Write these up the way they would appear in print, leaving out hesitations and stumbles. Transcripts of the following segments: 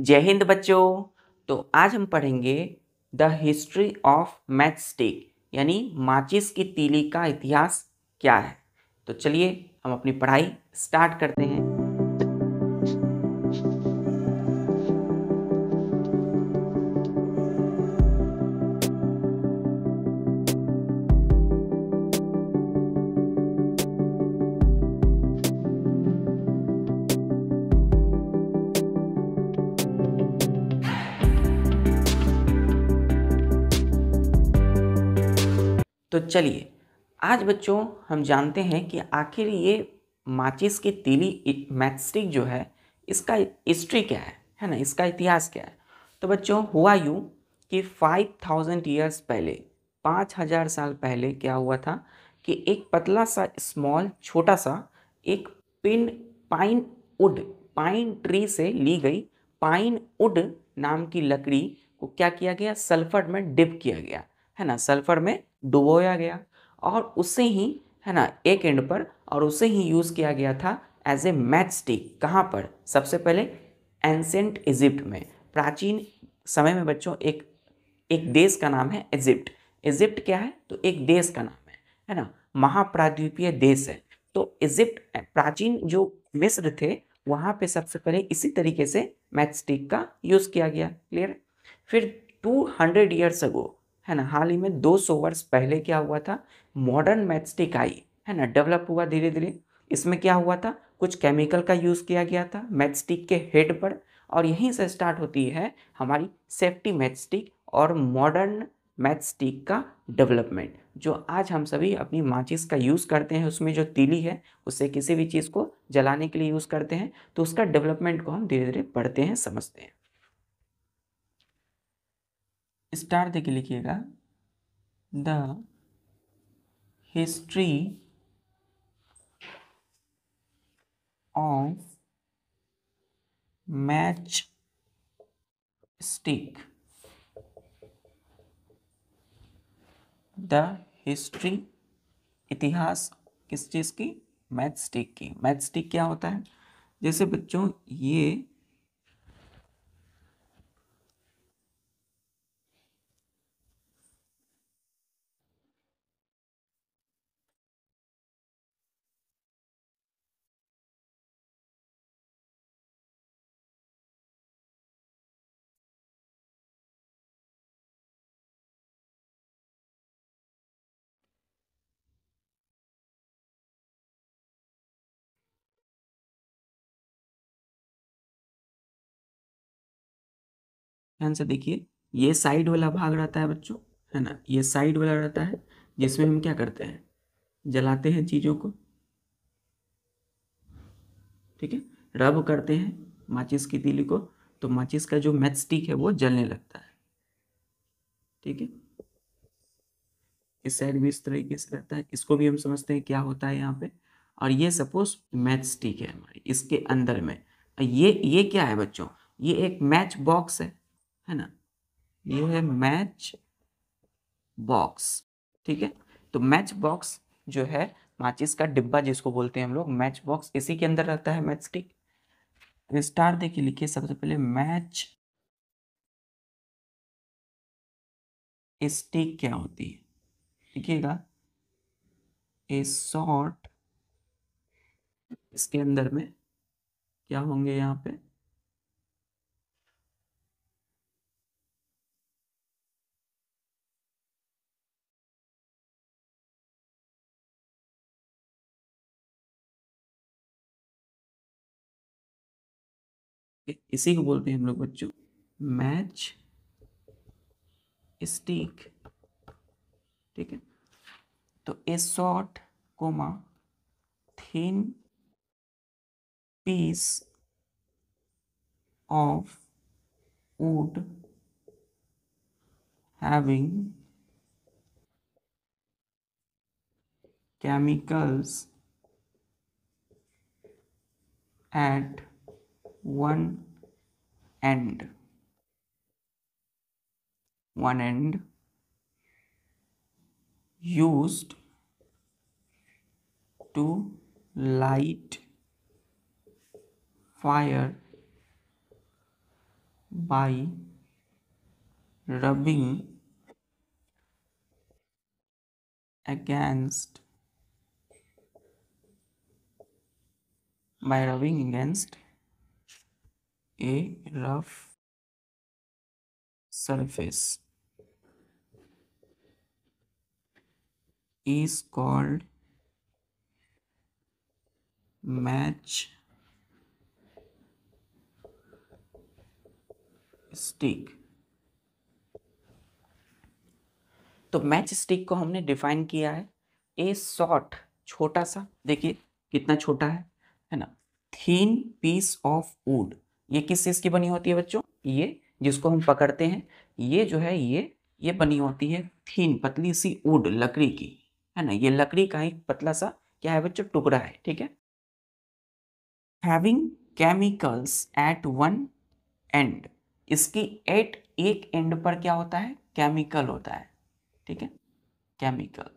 जय हिंद बच्चों। तो आज हम पढ़ेंगे the history of match stick, यानी माचिस की तीली का इतिहास क्या है। तो चलिए हम अपनी पढ़ाई स्टार्ट करते हैं। तो चलिए आज बच्चों हम जानते हैं कि आखिर ये माचिस की तीली मैचस्टिक जो है इसका हिस्ट्री क्या है ना, इसका इतिहास क्या है। तो बच्चों हुआ यूँ कि 5000 ईयर्स पहले, 5000 साल पहले क्या हुआ था कि एक पतला सा स्मॉल छोटा सा एक pin pine would, pine tree से ली गई पाइन वुड नाम की लकड़ी को क्या किया गया, सल्फर में डिप किया गया है ना, सल्फर में डुबोया गया और उसे ही है ना एक एंड पर, और उसे ही यूज़ किया गया था एज ए मैच स्टिक। कहाँ पर? सबसे पहले एंसेंट इजिप्ट में, प्राचीन समय में बच्चों एक एक देश का नाम है इजिप्ट। इजिप्ट क्या है? तो एक देश का नाम है ना, महाप्राद्वीपीय देश है। तो इजिप्ट प्राचीन जो मिस्र थे वहाँ पे सबसे पहले इसी तरीके से मैच स्टिक का यूज़ किया गया। क्लियर? फिर 200 ईयर्स अगो है ना, हाल ही में 200 वर्ष पहले क्या हुआ था, मॉडर्न मैच स्टिक आई है ना, डेवलप हुआ धीरे धीरे। इसमें क्या हुआ था, कुछ केमिकल का यूज़ किया गया था मैच स्टिक के हेड पर, और यहीं से स्टार्ट होती है हमारी सेफ्टी मैच स्टिक और मॉडर्न मैच स्टिक का डेवलपमेंट, जो आज हम सभी अपनी माचिस का यूज़ करते हैं। उसमें जो तीली है उससे किसी भी चीज़ को जलाने के लिए यूज़ करते हैं। तो उसका डेवलपमेंट को हम धीरे धीरे पढ़ते हैं, समझते हैं। स्टार दे के लिखिएगा, the history of match stick, the history इतिहास किस चीज़ की? मैच स्टिक की। मैच स्टिक क्या होता है? जैसे बच्चों ये ध्यान से देखिए, ये साइड वाला भाग रहता है बच्चों, है ना, ये साइड वाला रहता है जिसमें हम क्या करते हैं, जलाते हैं चीज़ों को। ठीक है, रब करते हैं माचिस की तीली को, तो माचिस का जो मैच स्टिक है वो जलने लगता है। ठीक है, इस साइड भी इस तरीके से रहता है, इसको भी हम समझते हैं क्या होता है यहाँ पे। और ये सपोज मैच स्टिक है हमारी, इसके अंदर में ये क्या है बच्चों, ये एक मैच बॉक्स है ना, ये है मैच बॉक्स। ठीक है, तो मैच बॉक्स जो है, माचिस का डिब्बा जिसको बोलते हैं हम लोग, मैच बॉक्स, इसी के अंदर रहता है मैच स्टिक। स्टार देखिए, लिखिए सबसे पहले मैच स्टिक क्या होती है, लिखिएगा ए शॉर्ट, इसके अंदर में क्या होंगे यहाँ पे, इसी को बोलते हैं हम लोग बच्चों मैच स्टिक। ठीक है, तो a short comma thin piece of wood having chemicals at one end, used to light fire by rubbing against a rough surface is called match stick। तो मैच स्टिक को हमने डिफाइन किया है, ए short, छोटा सा, देखिए कितना छोटा है ना, थीन पीस ऑफ वुड। ये किस चीज की बनी होती है बच्चों, ये जिसको हम पकड़ते हैं, ये जो है ये बनी होती है थीन, पतली सी वुड, लकड़ी की, है ना, ये लकड़ी का एक पतला सा क्या है बच्चों, टुकड़ा है, ठीक है। Having chemicals at one end, इसकी एट एक एंड पर क्या होता है, केमिकल होता है, ठीक है, केमिकल।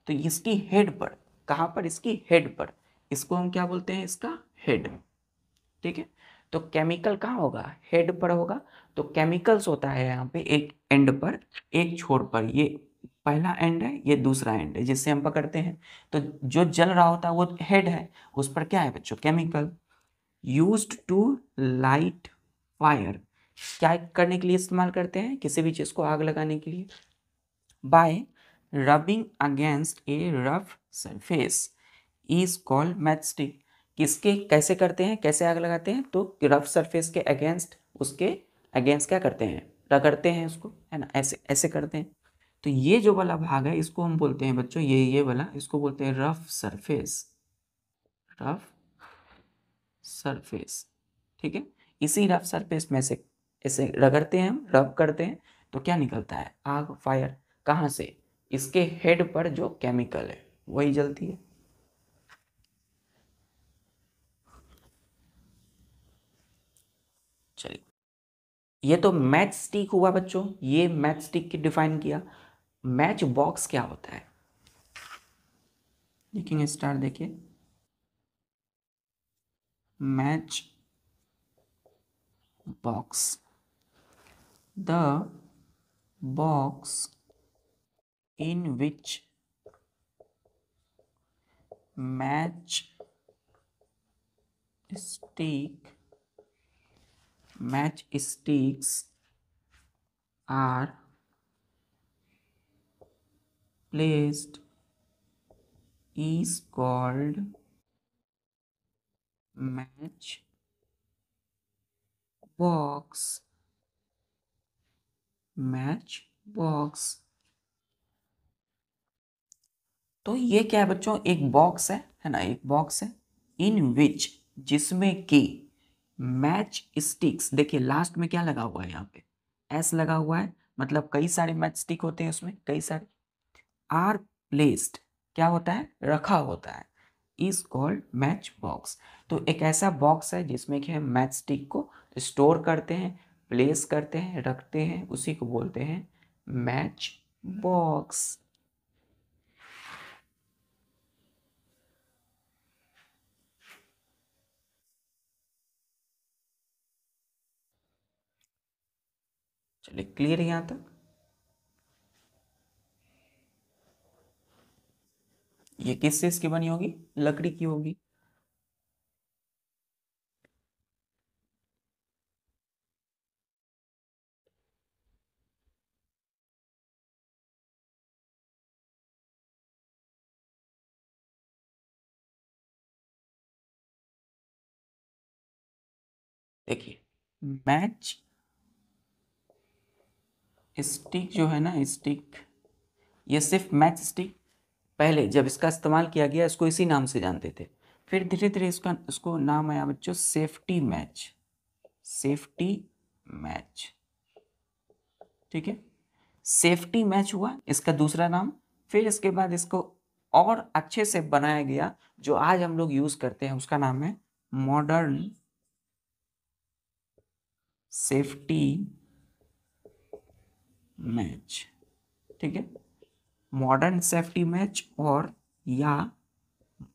तो इसकी हेड पर, कहां पर, इसकी हेड पर, इसको हम क्या बोलते हैं, इसका हेड, ठीक है। तो केमिकल कहाँ होगा, हेड पर होगा। तो केमिकल्स होता है यहाँ पे एक एंड पर, एक छोर पर, ये पहला एंड है, ये दूसरा एंड है जिससे हम पकड़ते हैं। तो जो जल रहा होता है वो हेड है, उस पर क्या है बच्चों, chemical. Used to light fire, क्या करने के लिए इस्तेमाल करते हैं, किसी भी चीज को आग लगाने के लिए। Bye rubbing against A rough surface is called matchstick, किसके कैसे करते हैं, कैसे आग लगाते हैं, तो रफ सरफेस के अगेंस्ट, उसके अगेंस्ट क्या करते हैं, रगड़ते हैं उसको, है ना, ऐसे ऐसे करते हैं। तो ये जो वाला भाग है इसको हम बोलते हैं बच्चों, ये वाला, इसको बोलते हैं रफ सरफेस, रफ सरफेस, ठीक है। इसी रफ सरफेस में से ऐसे रगड़ते हैं हम, रब करते हैं, तो क्या निकलता है, आग, फायर। कहाँ से, इसके हेड पर जो केमिकल है वही जलती है। चलिए, ये तो मैच स्टिक हुआ बच्चों, ये मैच स्टिक की डिफाइन किया। मैच बॉक्स क्या होता है, लिखेंगे स्टार, देखिए, match box, the box in which match stick matchsticks are placed is called match box, match box। तो ये क्या है बच्चों, एक बॉक्स है ना, एक बॉक्स है, इन विच, जिसमें कि मैच स्टिक्स, देखिए लास्ट में क्या लगा हुआ है, यहाँ पे एस लगा हुआ है, मतलब कई सारे मैच स्टिक होते हैं उसमें, कई सारे, आर प्लेस्ड, क्या होता है, रखा होता है, इज कॉल्ड मैच बॉक्स। तो एक ऐसा बॉक्स है जिसमें कि हम मैच स्टिक को स्टोर करते हैं, प्लेस करते हैं, रखते हैं, उसी को बोलते हैं मैच बॉक्स। चलिए, क्लियर है यहाँ तक। ये किस चीज की बनी होगी, लकड़ी की होगी। देखिए, मैच स्टिक जो है ना, स्टिक, ये सिर्फ मैच स्टिक, पहले जब इसका इस्तेमाल किया गया इसको इसी नाम से जानते थे, फिर धीरे धीरे इसको नाम आया बच्चों सेफ्टी मैच, सेफ्टी मैच, ठीक है। सेफ्टी मैच हुआ इसका दूसरा नाम। फिर इसके बाद इसको और अच्छे से बनाया गया, जो आज हम लोग यूज करते हैं, उसका नाम है मॉडर्न सेफ्टी मैच, ठीक है। मॉडर्न सेफ्टी मैच और या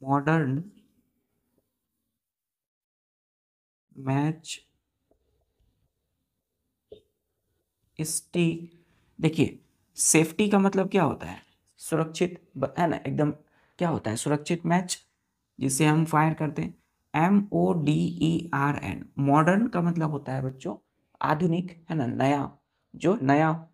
मॉडर्न मैच स्टिक। देखिए सेफ्टी का मतलब क्या होता है, सुरक्षित है ना, एकदम क्या होता है, सुरक्षित मैच जिसे हम फायर करते हैं। MODERN, मॉडर्न का मतलब होता है बच्चों आधुनिक, है ना, नया, जो नया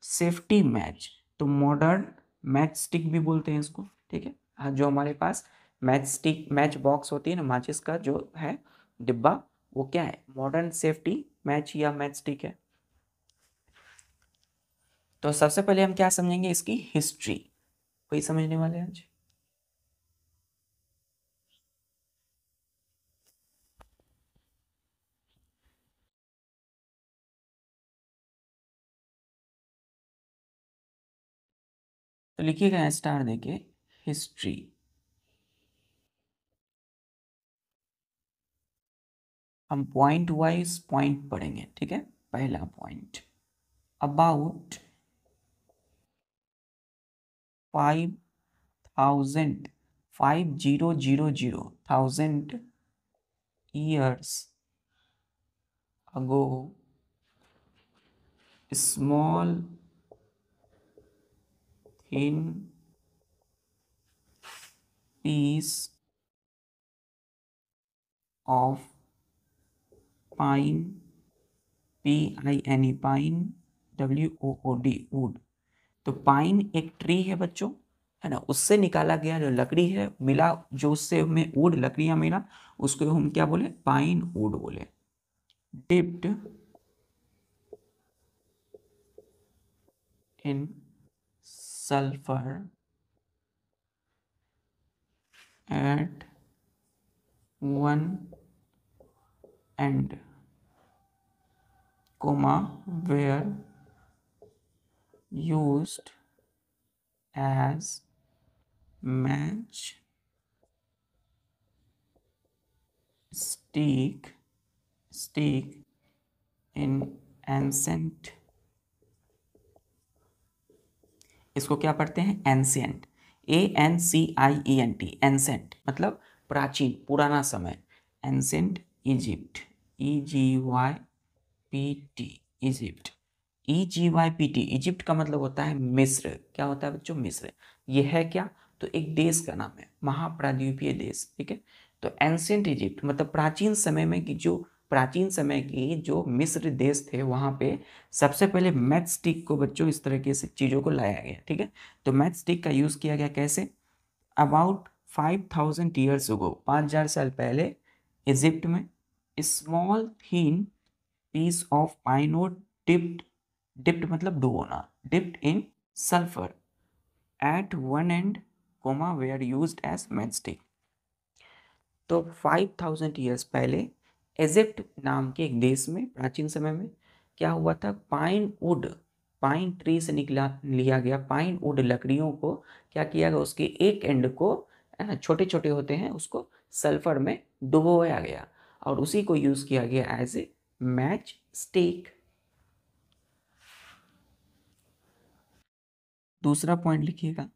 सेफ्टी मैच, तो मॉडर्न मैच स्टिक भी बोलते हैं इसको, ठीक है। हाँ, जो हमारे पास मैच स्टिक मैच बॉक्स होती है ना, माचिस का जो है डिब्बा, वो क्या है, मॉडर्न सेफ्टी मैच या मैच स्टिक है। तो सबसे पहले हम क्या समझेंगे, इसकी हिस्ट्री, वही समझने वाले हैं आज। तो लिखिएगा स्टार देके हिस्ट्री। हम पॉइंट वाइज पॉइंट पढ़ेंगे, ठीक है। पहला point, about 5000, 5000 years ago, small thin piece of pine, PINE, pine, WOOD, would. तो पाइन एक ट्री है बच्चों, है ना, उससे निकाला गया जो लकड़ी है, मिला जो उससे हमें वुड लकड़ियां मिला, उसको हम क्या बोले, पाइन वुड बोले। Dipped in sulphur at one end, comma, were used as match stick in ancient, इसको क्या पढ़ते हैं, एंशियंट, ANCIENT, एंसेंट मतलब प्राचीन, पुराना समय, ancient Egypt, EGYPT, Egypt, EGYPT, Egypt का मतलब होता है मिस्र। क्या होता है बच्चों, मिस्र। ये है क्या, तो एक देश का नाम है, महाप्राद्वीपीय देश, ठीक है। तो एंशियंट इजिप्ट मतलब प्राचीन समय में की जो, प्राचीन समय की जो मिस्र देश थे, वहाँ पे सबसे पहले मैच स्टिक को बच्चों इस तरीके से चीज़ों को लाया गया, ठीक है। तो मैच स्टिक का यूज़ किया गया कैसे, अबाउट 5000 years ago, 5000 साल पहले, इजिप्ट में, small thin piece of pine wood dipped, dipped मतलब डुबोना, dipped in sulphur at one end, comma, were used as match stick. तो 5000 years पहले इजिप्ट नाम के एक देश में प्राचीन समय में क्या हुआ था, पाइन वुड, पाइन ट्री से निकला लिया गया पाइन वुड लकड़ियों को क्या किया गया, उसके एक एंड को, है ना, छोटे छोटे होते हैं, उसको सल्फर में डुबोया गया और उसी को यूज़ किया गया एज ए मैच स्टिक। दूसरा पॉइंट लिखिएगा,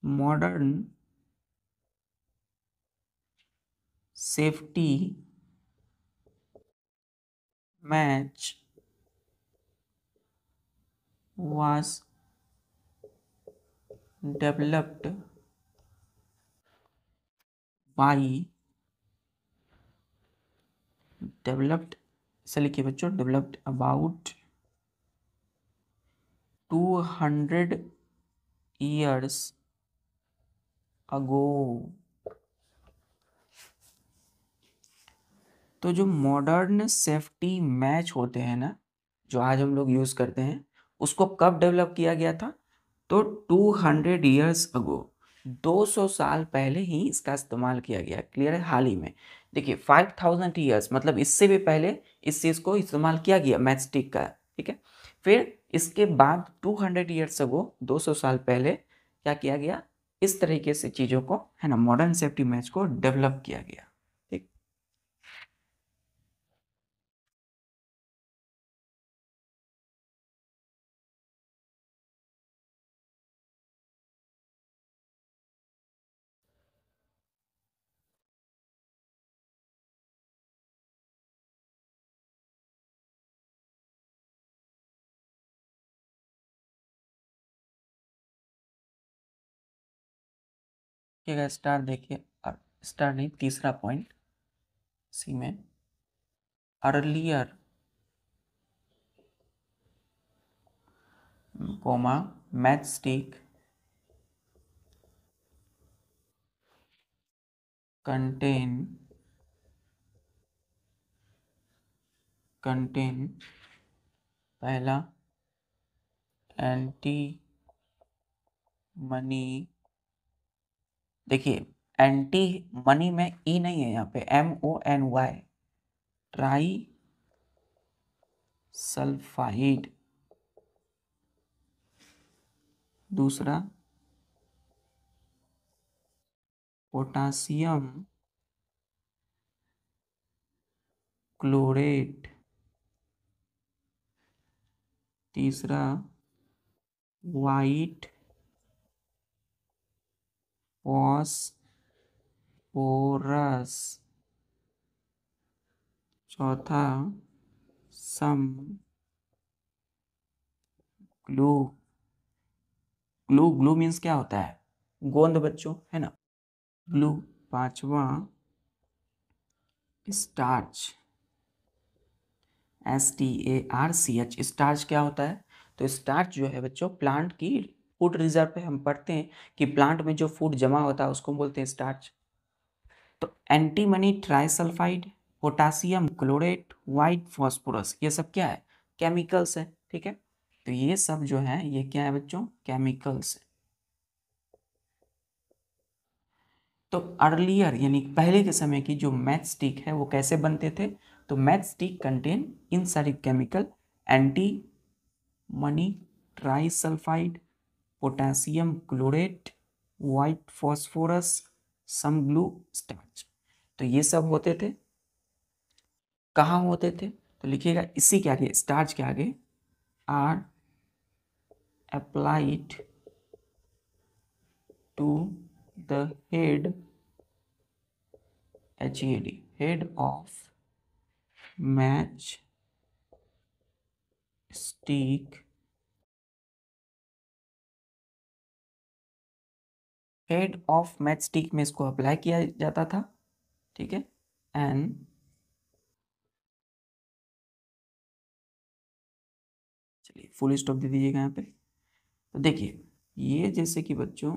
modern safety match was developed by, developed से लिखिए बच्चों, डेवलप्ड अबाउट 200 years ago। तो जो मॉडर्न सेफ्टी मैच होते हैं ना, जो आज हम लोग यूज़ करते हैं, उसको कब डेवलप किया गया था, तो 200 years अगो, 200 साल पहले ही इसका इस्तेमाल किया गया, क्लियर है, हाल ही में। देखिए 5000 years मतलब इससे भी पहले इस चीज़ को इस्तेमाल किया गया मैच स्टिक का, ठीक है। फिर इसके बाद 200 years अगो, 200 साल पहले क्या किया गया, इस तरीके से चीज़ों को, है ना, मॉडर्न सेफ्टी मैच को डेवलप किया गया। ठीक। देखिएगा स्टार, देखिए स्टार नहीं, तीसरा पॉइंट सी में, अर्लियर कोमा मैचस्टिक कंटेन पहला एंटी मनी, देखिए एंटी मनी में ई नहीं है, यहाँ पे MONY, ट्राई सल्फाइड। दूसरा पोटासियम क्लोरेट। तीसरा वाइट फॉस्फोरस। चौथा सम ग्लू। ग्लू, ग्लू मीन्स क्या होता है? गोंद बच्चों, है ना, ग्लू। पांचवा स्टार्च, STARCH। स्टार्च क्या होता है? तो स्टार्च जो है बच्चों प्लांट की फूड रिजर्व पे हम पढ़ते हैं कि प्लांट में जो फूड जमा होता है उसको बोलते हैं स्टार्च। तो antimony trisulphide, potassium chlorate, white phosphorus, ये सब क्या है? केमिकल्स है, ठीक है। तो ये सब जो है ये क्या है बच्चों? केमिकल्स है। तो अर्लियर यानी पहले के समय की जो मैच स्टिक है वो कैसे बनते थे? तो मैच स्टिक कंटेन इन सारी chemical, antimony trisulphide, potassium chlorate, white phosphorus, some glue, starch. तो ये सब होते थे, कहाँ होते थे? तो लिखिएगा इसी के आगे, स्टार्च के आगे, are applied to the head, HEAD, head of match stick, head of match stick में इसको अप्लाई किया जाता था, ठीक है। एंड चलिए फुल स्टॉप दे दीजिएगा यहाँ पे। तो देखिए ये जैसे कि बच्चों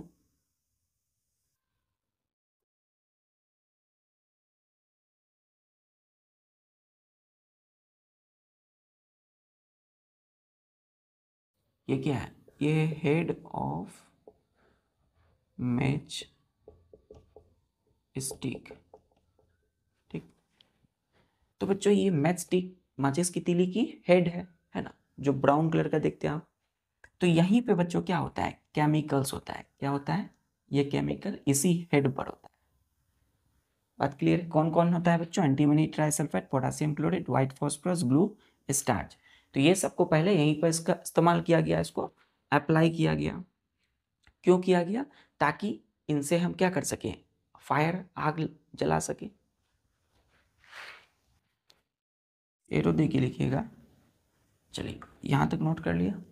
ये क्या है? ये हेड ऑफ मैच स्टिक, ठीक। तो बच्चों ये मैच स्टिक माचिस की तीली की हेड है ना, जो ब्राउन कलर का देखते हैं आप। तो यहीं पे बच्चों क्या होता है? केमिकल्स होता है। क्या होता है? ये केमिकल इसी हेड पर होता है। बात क्लियर है? कौन कौन होता है बच्चों? Antimony trisulphide, potassium chloride, white phosphorus, glue, starch. तो ये सबको पहले यहीं पर इसका इस्तेमाल किया गया, इसको अप्लाई किया गया। क्यों किया गया? ताकि इनसे हम क्या कर सकें? फायर, आग जला सके। एरो दे के लिखिएगा। चलिए यहां तक नोट कर लिया।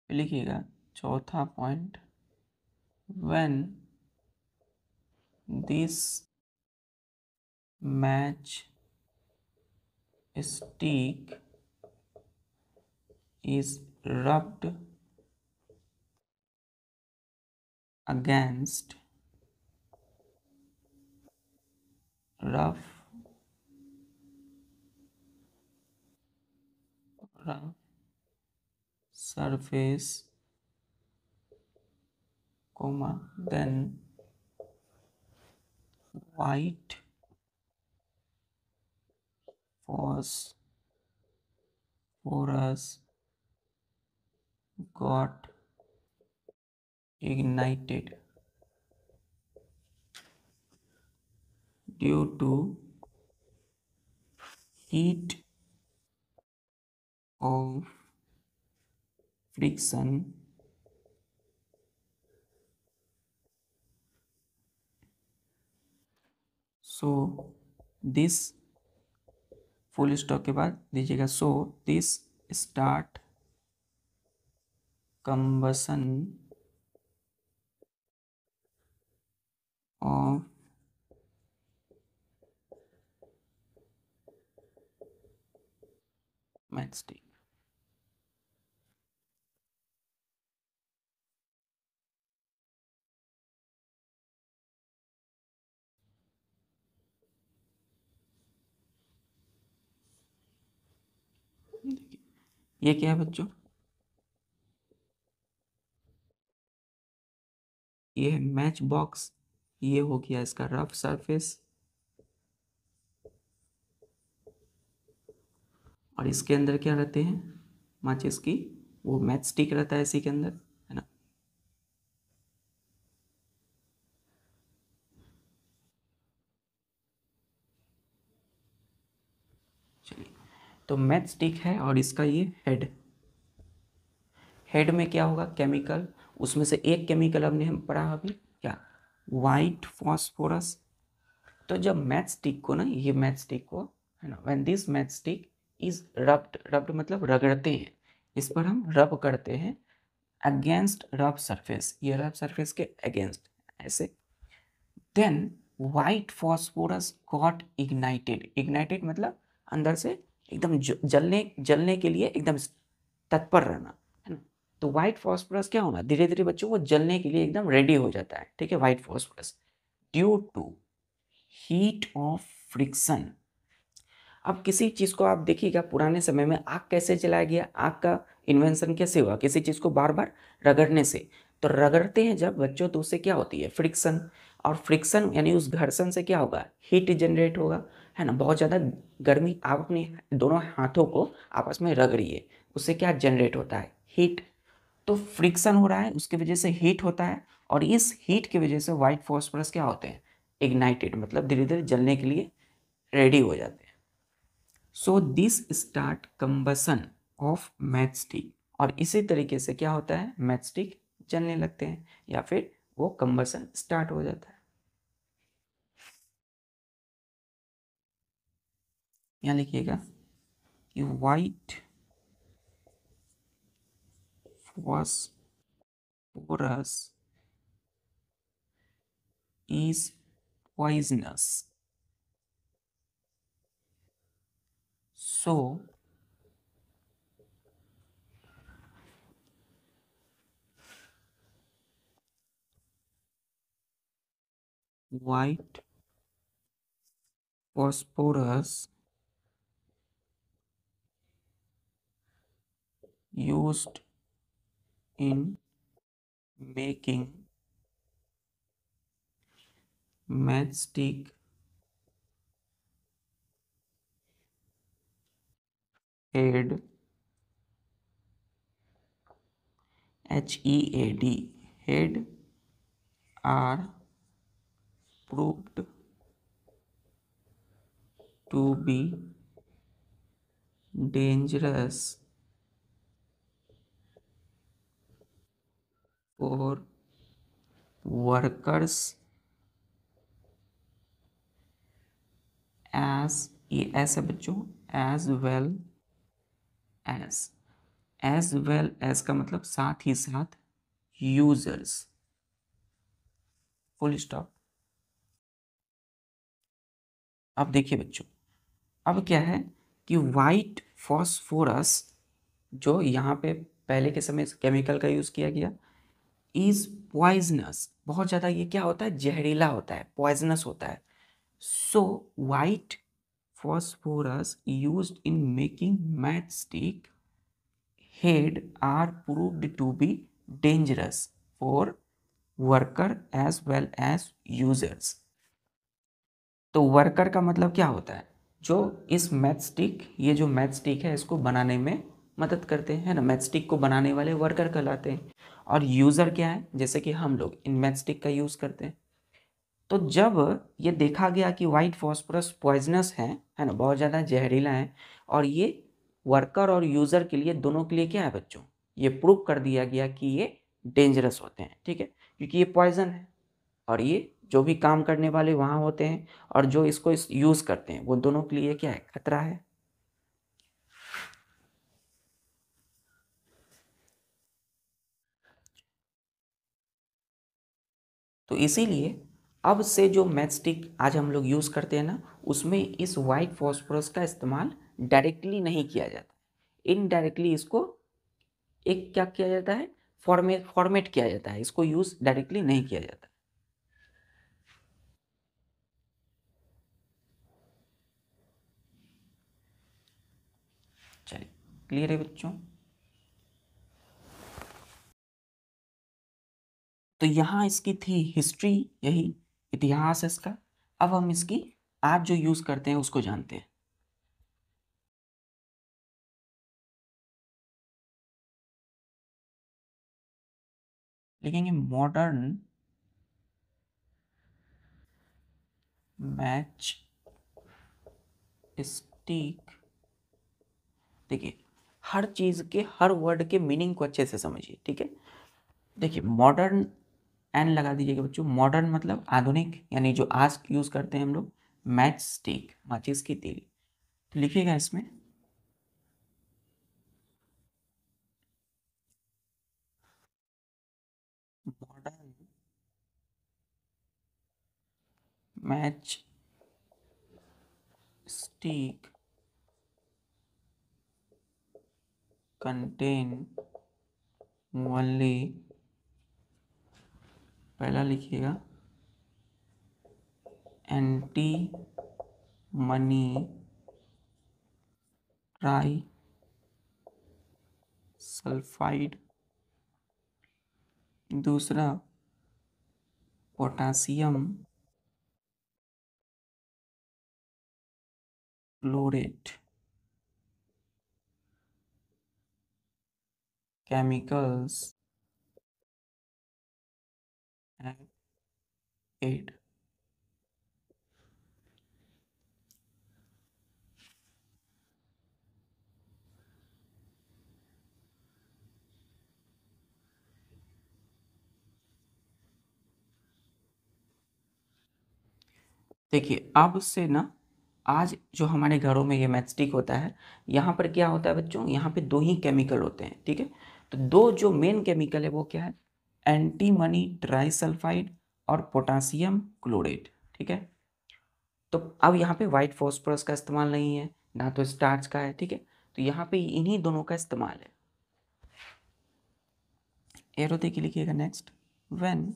लिखिएगा चौथा point, when this match stick is rubbed against rough rough surface, then white phosphorus got ignited due to heat of friction so this full stop के बाद दीजिएगा, so this start combustion of matchstick. ये क्या है बच्चों, ये है match box, ये हो गया इसका रफ सरफेस, और इसके अंदर क्या रहते हैं माचिस की, वो मैच स्टिक रहता है इसी के अंदर, है ना। चलिए, तो मैच स्टिक है और इसका ये हेड, हेड में क्या होगा केमिकल, उसमें से एक केमिकल हमने हम पढ़ा अभी क्या, वाइट फॉस्फोरस। तो जब मैच स्टिक को ना, ये मैच स्टिक को, है ना, when this match stick is rubbed, rubbed मतलब रगड़ते हैं, इस पर हम रब करते हैं अगेंस्ट रफ सरफेस, ये रफ सरफेस के अगेंस्ट ऐसे, then white phosphorus got ignited, ignited मतलब अंदर से एकदम जलने जलने के लिए एकदम तत्पर रहना, है ना। तो व्हाइट फॉस्फोरस क्या होना, धीरे धीरे बच्चों वो जलने के लिए एकदम रेडी हो जाता है, ठीक है, white phosphorus due to heat of friction. अब किसी चीज़ को आप देखिएगा पुराने समय में आग कैसे जलाया गया, आग का इन्वेंशन कैसे हुआ, किसी चीज़ को बार बार रगड़ने से। तो रगड़ते हैं जब बच्चों, तो उससे क्या होती है फ्रिक्शन, और फ्रिक्शन यानी उस घर्षण से क्या होगा, हीट जनरेट होगा, है ना, बहुत ज़्यादा गर्मी। आप अपने दोनों हाथों को आपस में रगड़िए, उससे क्या जनरेट होता है, हीट। तो फ्रिक्शन हो रहा है, उसकी वजह से हीट होता है, और इस हीट की वजह से व्हाइट फॉस्फोरस क्या होते हैं, इग्नाइटेड मतलब धीरे धीरे जलने के लिए रेडी हो जाते हैं। So this start combustion of matchstick, और इसी तरीके से क्या होता है, मैचस्टिक जलने लगते हैं या फिर वो कंबसन स्टार्ट हो जाता है। यहाँ लिखिएगा कि white phosphorus is poisonous, so white phosphorus used in making matchstick head, HEAD, head are proved to be dangerous for workers as, ये ऐसे बच्चों, as well as का मतलब साथ ही साथ यूजर्स, फुल स्टॉप। अब देखिए बच्चों, अब क्या है कि वाइट फॉस्फोरस जो यहाँ पे पहले के समय केमिकल का यूज़ किया गया, इज पॉइजनस, बहुत ज़्यादा ये क्या होता है, जहरीला होता है, पॉइजनस होता है। So white phosphorus used in making matchstick head are proved to be dangerous for worker as well as users. तो वर्कर का मतलब क्या होता है, जो इस मैचस्टिक, ये जो मैचस्टिक है इसको बनाने में मदद करते हैं, है ना, मैचस्टिक को बनाने वाले वर्कर कहलाते हैं। और यूज़र क्या है, जैसे कि हम लोग इन मैचस्टिक का यूज़ करते हैं। तो जब ये देखा गया कि वाइट फॉस्फोरस पॉइजनस है ना, बहुत ज़्यादा जहरीला है, और ये वर्कर और यूज़र के लिए, दोनों के लिए क्या है बच्चों, ये प्रूव कर दिया गया कि ये डेंजरस होते हैं, ठीक है, क्योंकि ये पॉइजन है और ये जो भी काम करने वाले वहाँ होते हैं और जो इसको यूज़ करते हैं वो दोनों के लिए क्या है, खतरा है। तो इसीलिए अब से जो मैच स्टिक आज हम लोग यूज़ करते हैं ना, उसमें इस वाइट फॉस्फोरस का इस्तेमाल डायरेक्टली नहीं किया जाता, इनडायरेक्टली इसको एक क्या किया जाता है, फॉर्मेट किया जाता है, इसको यूज़ डायरेक्टली नहीं किया जाता। चलिए, क्लियर है बच्चों। तो यहाँ इसकी थी हिस्ट्री, यही इतिहास है इसका। अब हम इसकी आज जो यूज़ करते हैं उसको जानते हैं। लिखेंगे मॉडर्न मैच स्टिक। देखिए, हर चीज़ के हर वर्ड के मीनिंग को अच्छे से समझिए, ठीक है। देखिए, मॉडर्न एन लगा दीजिएगा बच्चों। मॉडर्न मतलब आधुनिक, यानी जो आज यूज़ करते हैं हम लोग। मैच स्टिक, माचिस की तीली। तो लिखिएगा इसमें modern match stick contain only, पहला लिखिएगा एंटी मनी ट्राई सल्फाइड, दूसरा potassium chlorate chemicals and aid। देखिए, अब से ना आज जो हमारे घरों में ये मैचस्टिक होता है, यहाँ पर क्या होता है बच्चों, यहाँ पे दो ही केमिकल होते हैं, ठीक है। तो दो जो मेन केमिकल है वो क्या है, एंटीमनी ट्राइसल्फाइड और पोटासियम क्लोरेट, ठीक है। तो अब यहाँ पे वाइट फॉस्फोरस का इस्तेमाल नहीं है, ना तो स्टार्च का है, ठीक है। तो यहाँ पे इन्हीं दोनों का इस्तेमाल है। एरो दे के लिखिएगा नेक्स्ट, व्हेन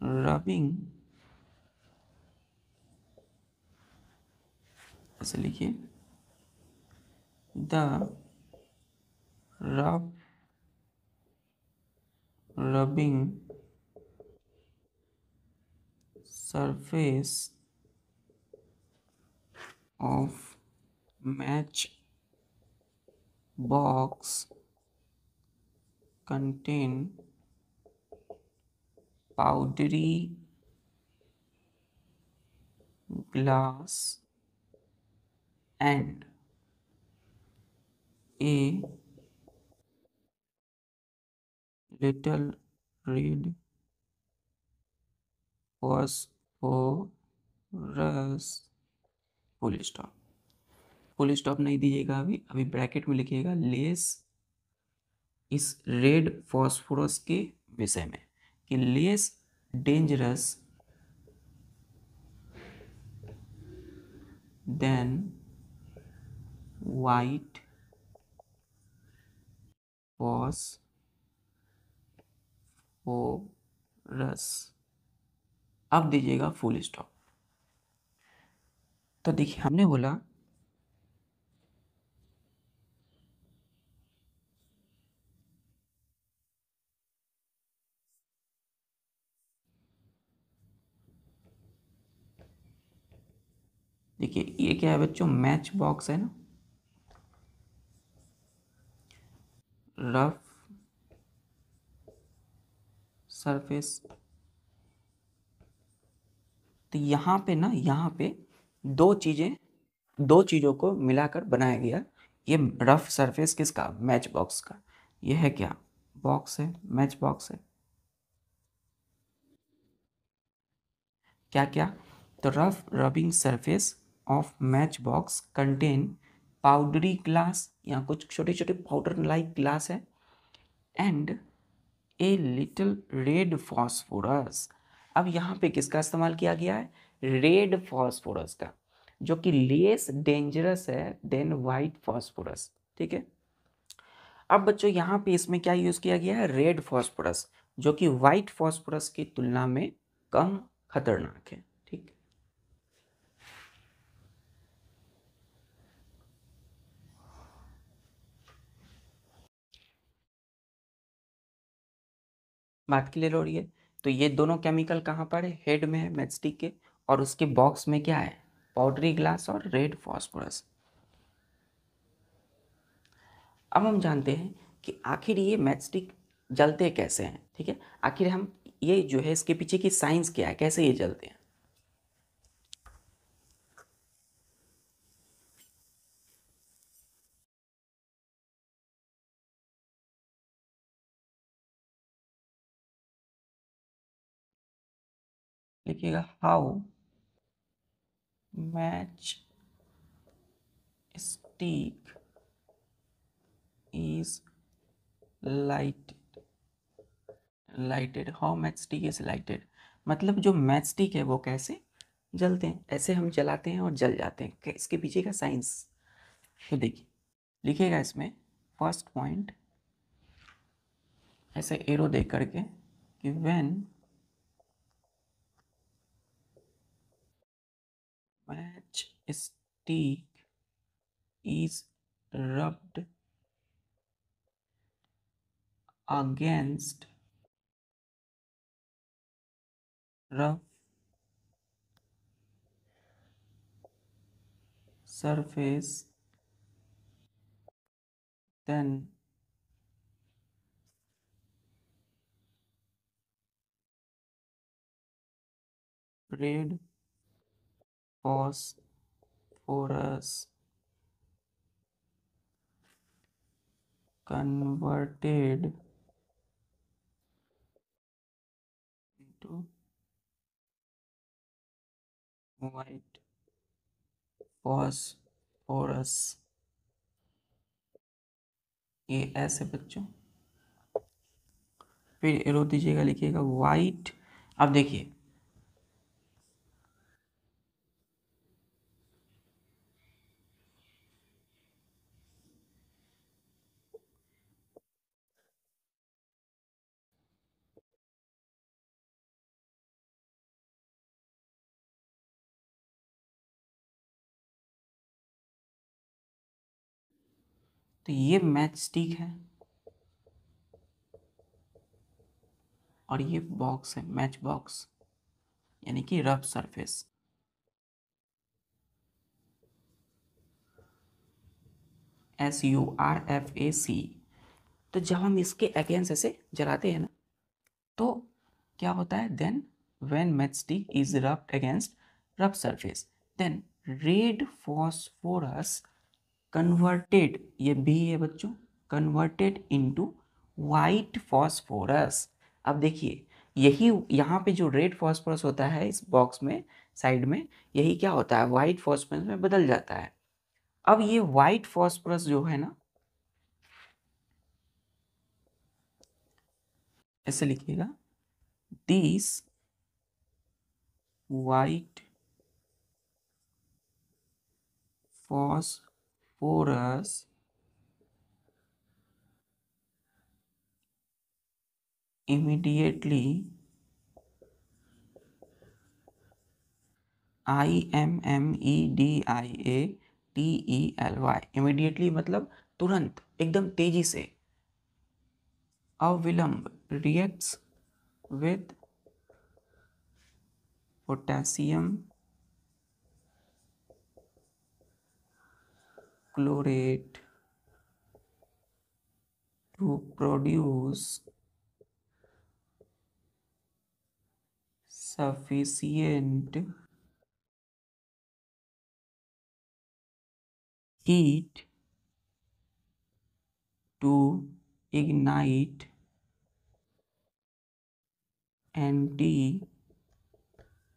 रबिंग, ऐसे लिखिए, the rubbing surface of match box contain powdery glass and a little red phosphorus, full stop. Full stop नहीं दीजिएगा, अभी अभी ब्रैकेट में लिखिएगा लेस इस रेड फॉस्फोरस के विषय में, कि less dangerous than white phosphorus. अब दीजिएगा फुल स्टॉप। तो देखिए, हमने बोला देखिए ये क्या है बच्चों, मैच बॉक्स है ना, रफ सरफेस। तो यहाँ पे ना, यहाँ पे दो चीज़ों को मिलाकर बनाया गया ये रफ सरफेस, किसका, मैच बॉक्स का। ये है क्या, बॉक्स है, मैच बॉक्स है। क्या क्या? तो rough rubbing surface of match box contain powdery glass, यहाँ कुछ छोटे छोटे पाउडर लाइक ग्लास है, and a little red phosphorus. अब यहाँ पे किसका इस्तेमाल किया गया है? रेड फॉस्फोरस का, जो कि लेस डेंजरस है देन वाइट फॉस्फोरस। ठीक है। अब बच्चों यहाँ पे इसमें क्या यूज़ किया गया है? रेड फॉस्फोरस, जो कि वाइट फॉस्फोरस की तुलना में कम खतरनाक है। ठीक। बात क्लियर हो रही है? तो ये दोनों केमिकल कहाँ पर है? हेड में है मैचस्टिक के, और उसके बॉक्स में क्या है? पाउडरी ग्लास और रेड फॉस्फोरस। अब हम जानते हैं कि आखिर ये मैचस्टिक जलते कैसे हैं। ठीक है। आखिर हम ये जो है इसके पीछे की साइंस क्या है, कैसे ये जलते हैं? लिखिएगा how match stick is light lighted. How match stick is lighted, मतलब जो मैच स्टिक है वो कैसे जलते हैं। ऐसे हम जलाते हैं और जल जाते हैं। इसके पीछे का साइंस तो देखिए, लिखिएगा इसमें फर्स्ट पॉइंट ऐसे एरो दे करके कि when match stick is rubbed against rough surface, then red phosphorus converted into white phosphorus। ये ऐसे बच्चों, फिर एरो दीजिएगा, लिखिएगा वाइट। अब देखिए, तो ये मैच स्टिक है और ये बॉक्स है, मैच बॉक्स, यानी कि रफ सरफेस, SURFAC। तो जब हम इसके अगेंस्ट ऐसे जलाते हैं ना, तो क्या होता है? Then when matchstick is rubbed against rough surface, then red phosphorus converted, ये भी है बच्चों, कन्वर्टेड इनटू वाइट फॉस्फोरस। अब देखिए, यही यहाँ पे जो रेड फॉस्फोरस होता है इस बॉक्स में साइड में, यही क्या होता है? वाइट फॉस्फोरस में बदल जाता है। अब ये वाइट फॉस्फोरस जो है ना, ऐसे लिखिएगा, this white phosphorus immediately, immediately, immediately मतलब तुरंत, एकदम तेजी से, अविलंब, reacts with potassium chlorate to produce sufficient heat to ignite anti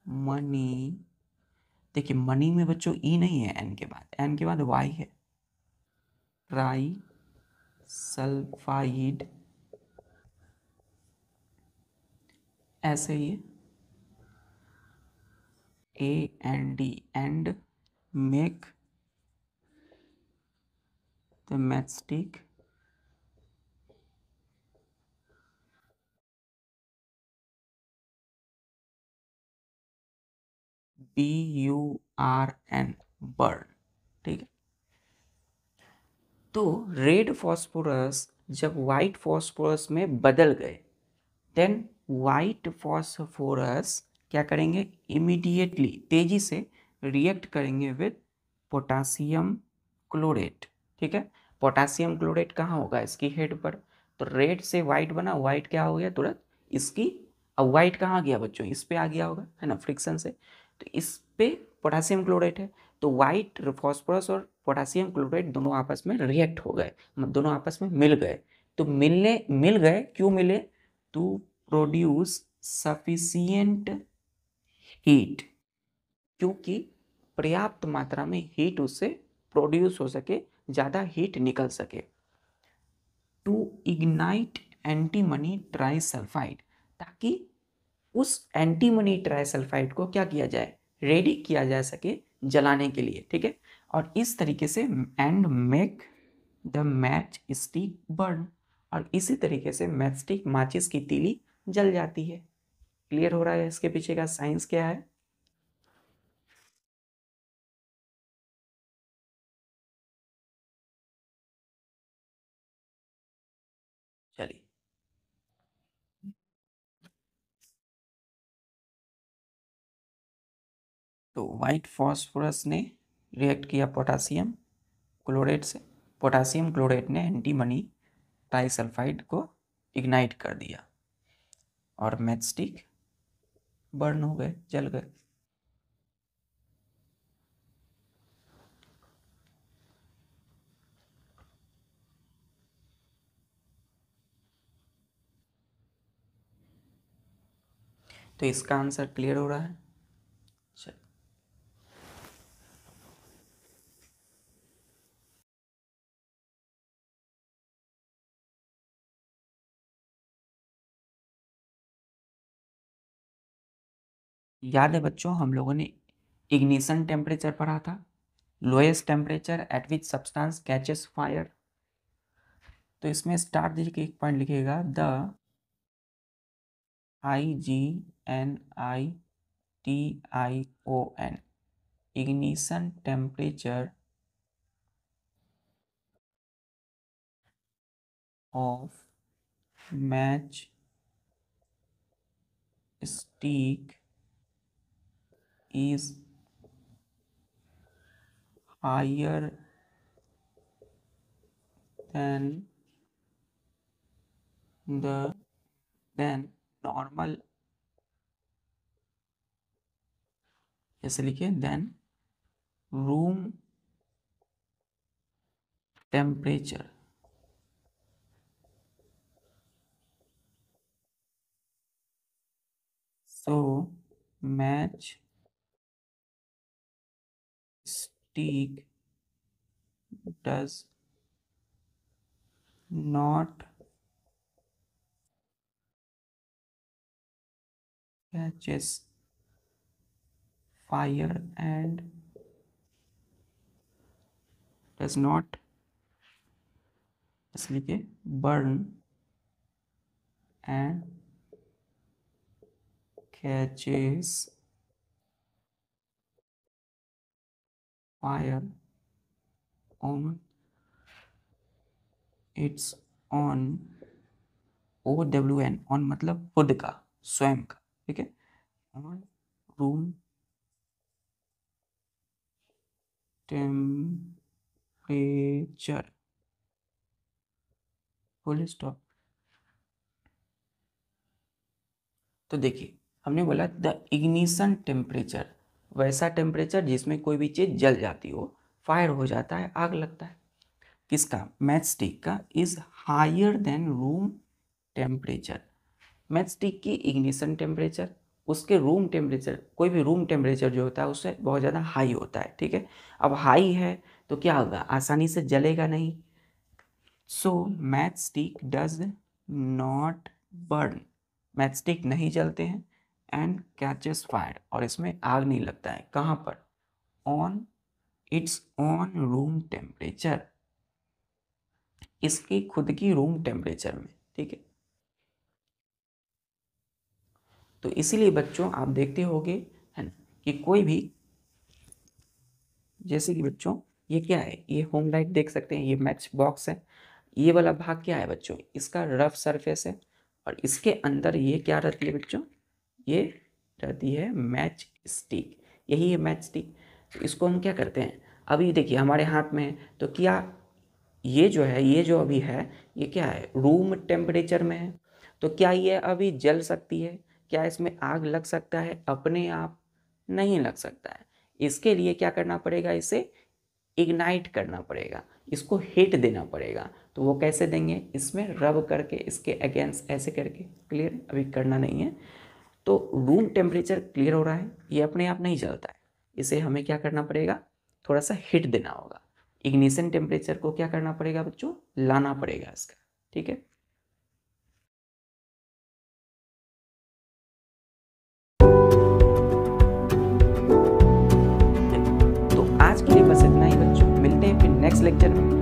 money, देखिए मनी में बच्चों ई नहीं है, एन के बाद, एन के बाद वाई है, ट्राई सल्फाइड, ऐसे ही A N D, and make the matchstick BURN, burn. ठीक है, तो रेड फॉस्फोरस जब वाइट फॉस्फोरस में बदल गए, देन वाइट फॉस्फोरस क्या करेंगे, इमीडिएटली तेजी से रिएक्ट करेंगे विद पोटासियम क्लोरेट। ठीक है, पोटासियम क्लोरेट कहाँ होगा, इसकी हेड पर। तो रेड से वाइट बना, वाइट क्या हो गया तुरंत इसकी, अब वाइट कहाँ गया बच्चों, इस पे आ गया होगा, है ना, फ्रिक्शन से। तो इस पे पोटासियम क्लोरेट है, तो वाइट फॉस्फोरस और पोटासियम क्लोरेट दोनों आपस में रिएक्ट हो गए, दोनों आपस में मिल गए। तो मिल गए, क्यों मिले, टू प्रोड्यूस सफिशियंट हीट, क्योंकि पर्याप्त मात्रा में हीट उससे प्रोड्यूस हो सके, ज़्यादा हीट निकल सके। टू इग्नाइट एंटीमनी ट्राइसल्फाइड, ताकि उस एंटीमनी ट्राइसल्फाइड को क्या किया जाए, रेडी किया जा सके जलाने के लिए। ठीक है, और इस तरीके से and make the match stick burn, और इसी तरीके से मैच स्टिक, माचिस की तीली जल जाती है। क्लियर हो रहा है इसके पीछे का साइंस क्या है। चलिए, तो वाइट फॉस्फोरस ने रिएक्ट किया पोटासियम क्लोरेट से, पोटासियम क्लोरेट ने एंटीमनी ट्राइसल्फाइड को इग्नाइट कर दिया, और मैचस्टिक बर्न हो गए, जल गए। तो इसका आंसर क्लियर हो रहा है। चल, याद है बच्चों, हम लोगों ने इग्निशन टेम्परेचर पढ़ा था, lowest temperature at which substance catches fire. तो इसमें स्टार्ट दीजिए, एक पॉइंट लिखिएगा, the IGNITION, ignition temperature of match stick is higher than the than normal, जैसे लिखिए, then room temperature. So match stick does not catches fire and does not, इसलिए burn and catches fire on its own, OWN, on मतलब खुद का, स्वयं का। ठीक है, on room temperature, full stop. तो देखिए, हमने बोला द इग्निशन टेम्परेचर, वैसा टेम्परेचर जिसमें कोई भी चीज़ जल जाती हो, फायर हो जाता है, आग लगता है, किसका, मैच स्टिक का, is higher than room temperature. Match stick की इग्निशन टेम्परेचर उसके रूम टेम्परेचर, कोई भी रूम टेम्परेचर जो होता है उससे बहुत ज़्यादा हाई होता है, ठीक है। अब हाई है तो क्या होगा, आसानी से जलेगा नहीं। सो match stick does not burn, match stick नहीं जलते हैं। एंड कैचेस फायर, और इसमें आग नहीं लगता है, कहाँ पर, on it's on room temperature, इसकी खुद की रूम टेम्परेचर में, ठीक है। तो इसीलिए बच्चों आप देखते होंगे, है ना, कि कोई भी, जैसे कि बच्चों ये क्या है, ये होम लाइट देख सकते हैं, ये मैच बॉक्स है। ये वाला भाग क्या है बच्चों, इसका रफ सरफेस है। और इसके अंदर ये क्या रहती है बच्चों, ये रहती है मैच स्टिक, यही है मैच स्टिक। तो इसको हम क्या करते हैं, अभी देखिए हमारे हाथ में है, तो क्या ये जो है, ये जो अभी है, ये क्या है, रूम टेम्परेचर में है। तो क्या ये अभी जल सकती है, क्या इसमें आग लग सकता है अपने आप, नहीं लग सकता है। इसके लिए क्या करना पड़ेगा, इसे इग्नाइट करना पड़ेगा, इसको हीट देना पड़ेगा। तो वो कैसे देंगे, इसमें रब करके, इसके अगेंस्ट ऐसे करके, क्लियर, अभी करना नहीं है। तो रूम टेम्परेचर क्लियर हो रहा है, ये अपने आप नहीं जलता है, इसे हमें क्या करना पड़ेगा, थोड़ा सा हीट देना होगा। इग्निशन टेम्परेचर को क्या करना पड़ेगा बच्चों, लाना पड़ेगा इसका, ठीक है। तो आज के लिए बस इतना ही बच्चों, मिलते हैं फिर नेक्स्ट लेक्चर में।